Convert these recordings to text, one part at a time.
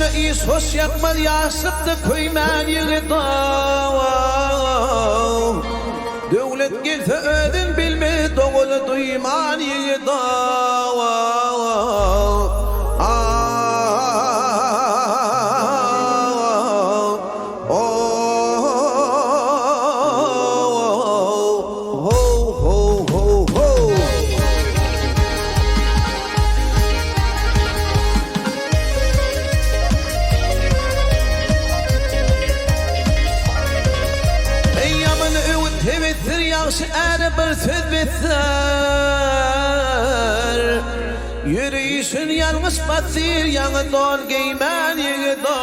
Yaşını iyi sos yakmal yaşıptı köymen yığıda Devlet gelse ödün bilme doğulu duyman yığıda bir söz bitser Yürüyüşün yalnız basir Yanı don giymen yığıda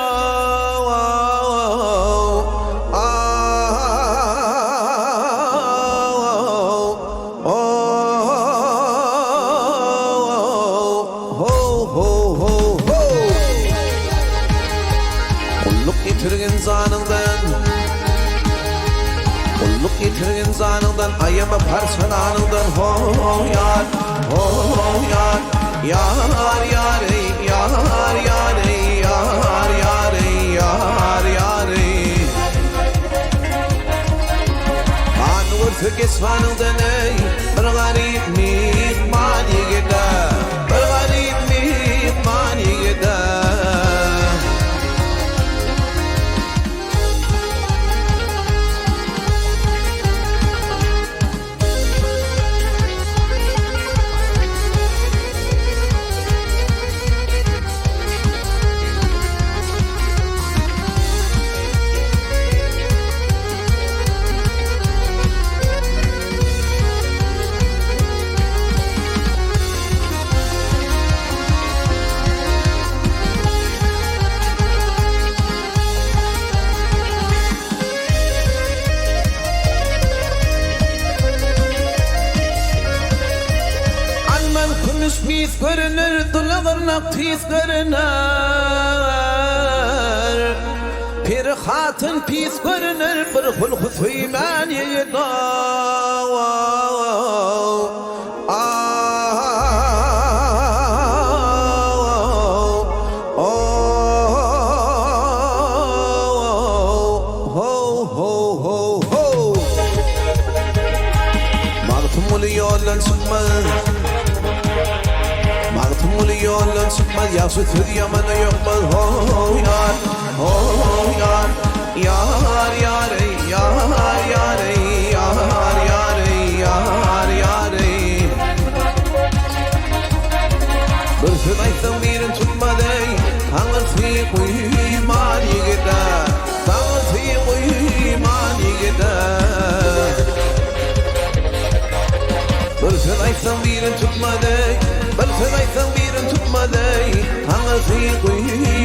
Kulluk getirgin zanından Kulluk getirgin zanından ayama parçalanından Ho yar, ho yar Yar yar ey, yar yar ey Yar yar ey, yar yar ey Kan vurtu kesvanından ey Bir garip mihman yigida Bir garip mihman yigida Pis görünür, dulağırnak pis görünür Bir hatın pis görünür, bir hulku suyman yığıda Mağtım oluyorlar çıkmaz Yolun çıkmaz Yakşı tüz yamanı yokmaz Ho yar, ho yar Yar yar ey, yar yar ey Yar yar ey, yar yar ey Bir söz aytsam birin tutmaz ey Tanır suyu kuyman yigida Tanır suyu kuyman yigida Bir söz aytsam birin tutmaz ey Bir söz aytsam birin tutmaz ey Tanır suyu kuyman